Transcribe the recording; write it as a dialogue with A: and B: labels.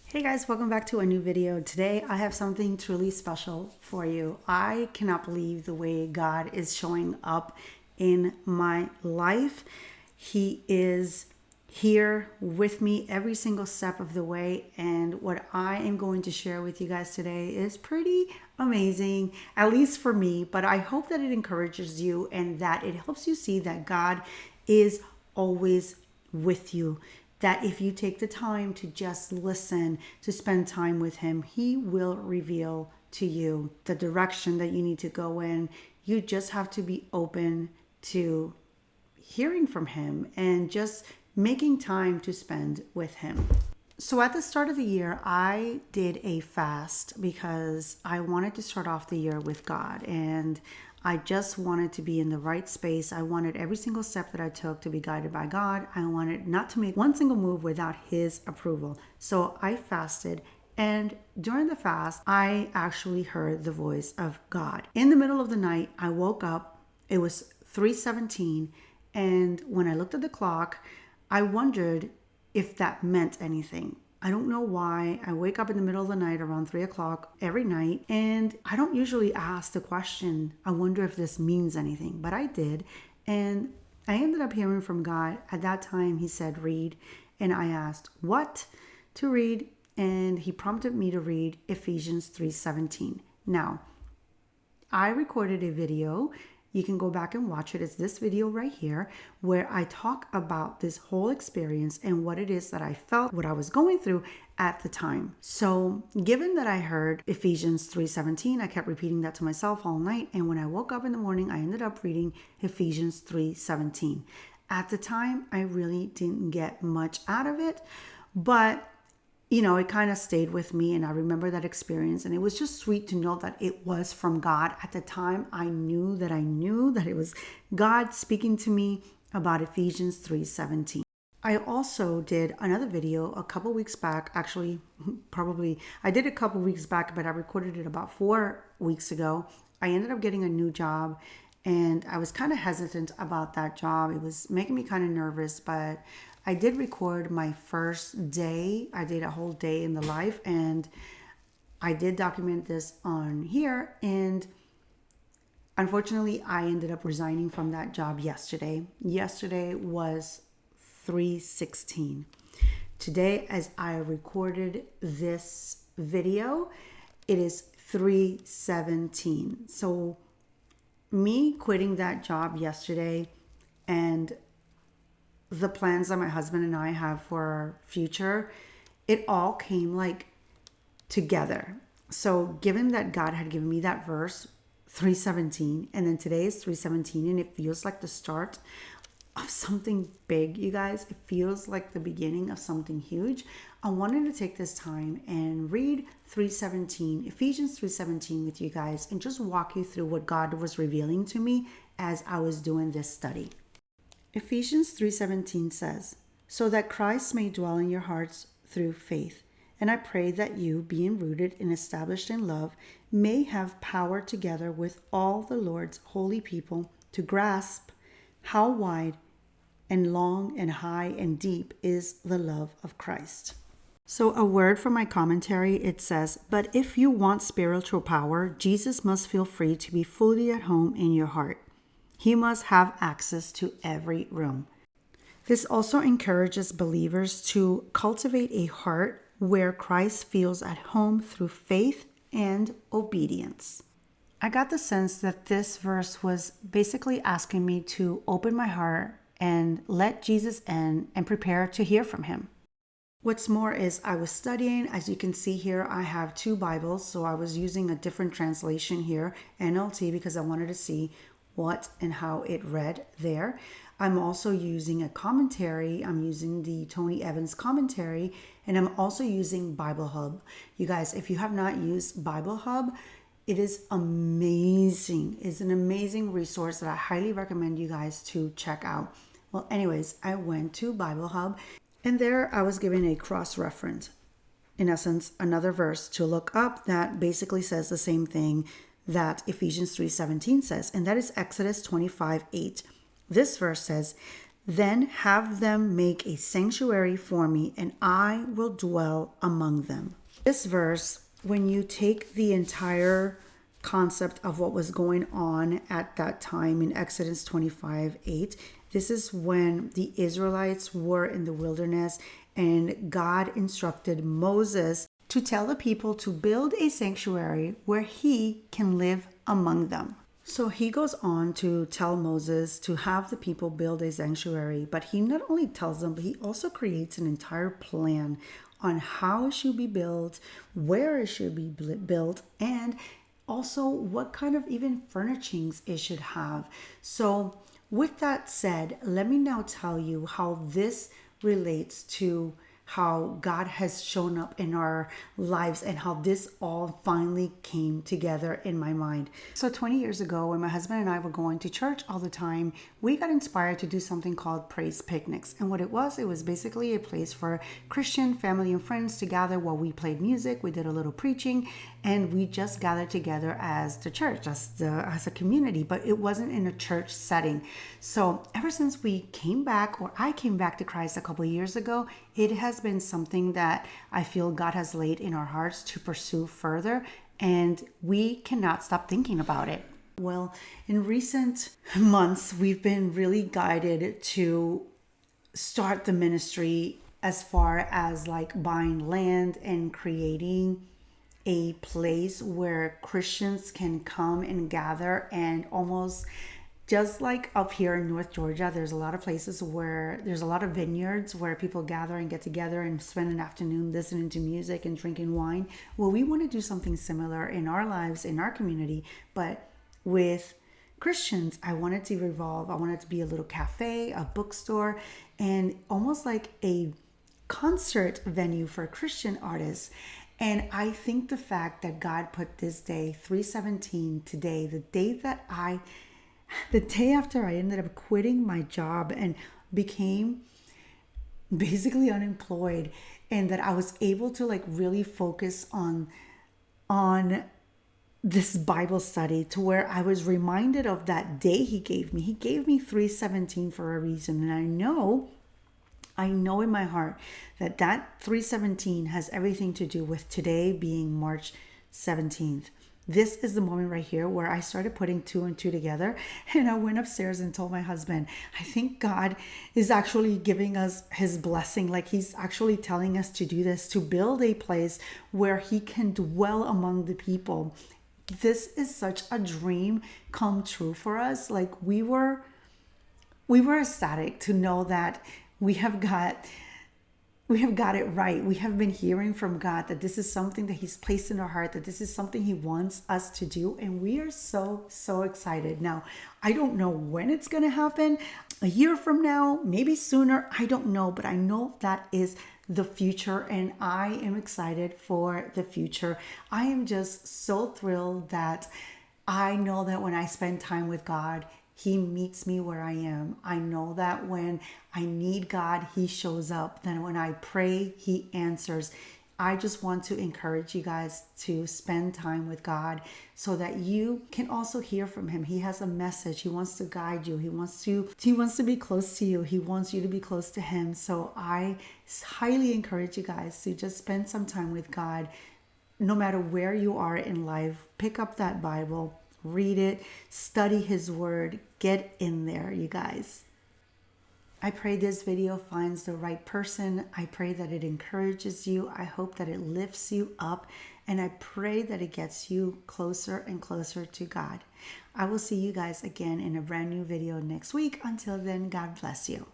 A: Hey guys, welcome back to a new video. Today I have something truly special for you. I cannot believe the way God is showing up in my life. He is here with me every single step of the way, and what I am going to share with you guys today is pretty amazing, at least for me, but I hope that it encourages you and that it helps you see that God is always with you, that if you take the time to just listen, to spend time with him, he will reveal to you the direction that you need to go in. You just have to be open to hearing from him and just making time to spend with him. So at the start of the year, I did a fast because I wanted to start off the year with God, and I just wanted to be in the right space. I wanted every single step that I took to be guided by God. I wanted not to make one single move without his approval. So I fasted, and during the fast, I actually heard the voice of God. In the middle of the night, I woke up. It was 3:17, and when I looked at the clock, I wondered if that meant anything. I don't know why. I wake up in the middle of the night around 3 o'clock every night, and I don't usually ask the question, I wonder if this means anything, but I did. And I ended up hearing from God. At that time, he said, read. And I asked what to read, and he prompted me to read Ephesians 3:17. Now, I recorded a video. You can go back and watch it. It's this video right here where I talk about this whole experience and what it is that I felt, what I was going through at the time. So given that I heard Ephesians 3:17, I kept repeating that to myself all night. And when I woke up in the morning, I ended up reading Ephesians 3:17. At the time, I really didn't get much out of it, but it kind of stayed with me, and I remember that experience, and it was just sweet to know that it was from God. At the time, I knew that it was God speaking to me about Ephesians 3:17. I also did another video a couple weeks back. Actually, I did a couple weeks back, but I recorded it about 4 weeks ago. I ended up getting a new job, and I was kind of hesitant about that job. It was making me kind of nervous, but I did record my first day. I did a whole day in the life, and I did document this on here. And unfortunately, I ended up resigning from that job yesterday. Yesterday was 3/16. Today, as I recorded this video, it is 3/17. So me quitting that job yesterday and the plans that my husband and I have for our future, it all came together. So given that God had given me that verse 3:17, and then today is 3:17, and it feels like the start of something big, you guys. It feels like the beginning of something huge. I wanted to take this time and read 3:17, Ephesians 3:17 with you guys, and just walk you through what God was revealing to me as I was doing this study. Ephesians 3:17 says, so that Christ may dwell in your hearts through faith. And I pray that you, being rooted and established in love, may have power together with all the Lord's holy people to grasp how wide and long and high and deep is the love of Christ. So a word from my commentary, it says, but if you want spiritual power, Jesus must feel free to be fully at home in your heart. He must have access to every room. This also encourages believers to cultivate a heart where Christ feels at home through faith and obedience. I got the sense that this verse was basically asking me to open my heart and let Jesus in and prepare to hear from him. What's more is I was studying. As you can see here, I have 2 Bibles, so I was using a different translation here, NLT, because I wanted to see what and how it read there. I'm also using a commentary. I'm using the Tony Evans commentary, and I'm also using Bible Hub. You guys, if you have not used Bible Hub, it is amazing. It's an amazing resource that I highly recommend you guys to check out. Well, anyways, I went to Bible Hub, and there I was given a cross-reference. In essence, another verse to look up that basically says the same thing that Ephesians 3:17 says, and that is Exodus 25:8. This verse says, Then have them make a sanctuary for me, and I will dwell among them. This verse, when you take the entire concept of what was going on at that time in Exodus 25:8, this is when the Israelites were in the wilderness and God instructed Moses to tell the people to build a sanctuary where he can live among them. So he goes on to tell Moses to have the people build a sanctuary, but he not only tells them, but he also creates an entire plan on how it should be built, where it should be built, and also what kind of even furnishings it should have. So with that said, let me now tell you how this relates to how God has shown up in our lives and how this all finally came together in my mind. So 20 years ago, when my husband and I were going to church all the time, we got inspired to do something called praise picnics. And what it was basically a place for Christian family and friends to gather while we played music, we did a little preaching, and we just gathered together as the church, as a community, but it wasn't in a church setting. So ever since we came back, or I came back to Christ a couple of years ago, it has been something that I feel God has laid in our hearts to pursue further, and we cannot stop thinking about it. Well, in recent months, we've been really guided to start the ministry as far as like buying land and creating a place where Christians can come and gather, and almost just like up here in North Georgia, there's a lot of places where there's a lot of vineyards where people gather and get together and spend an afternoon listening to music and drinking wine. Well, we want to do something similar in our lives, in our community, but with Christians. I want it to be a little cafe, a bookstore, and almost like a concert venue for Christian artists. And I think the fact that God put this day, 3/17 today, the day after I ended up quitting my job and became basically unemployed, and that I was able to like really focus on this Bible study, to where I was reminded of that day he gave me. He gave me 3/17 for a reason. And I know in my heart that 3/17 has everything to do with today being March 17th. This is the moment right here where I started putting two and two together, and I went upstairs and told my husband, I think God is actually giving us his blessing. Like he's actually telling us to do this, to build a place where he can dwell among the people. This is such a dream come true for us. Like we were ecstatic to know that we have got it right. We have been hearing from God that this is something that he's placed in our heart, that this is something he wants us to do. And we are so, so excited. Now, I don't know when it's going to happen, a year from now, maybe sooner. I don't know, but I know that is the future, and I am excited for the future. I am just so thrilled that I know that when I spend time with God, he meets me where I am. I know that when I need God, he shows up. Then when I pray, he answers. I just want to encourage you guys to spend time with God so that you can also hear from him. He has a message. He wants to guide you. He wants to be close to you. He wants you to be close to him. So I highly encourage you guys to just spend some time with God. No matter where you are in life, pick up that Bible, read it, study his word, get in there, you guys. I pray this video finds the right person. I pray that it encourages you. I hope that it lifts you up. And I pray that it gets you closer and closer to God. I will see you guys again in a brand new video next week. Until then, God bless you.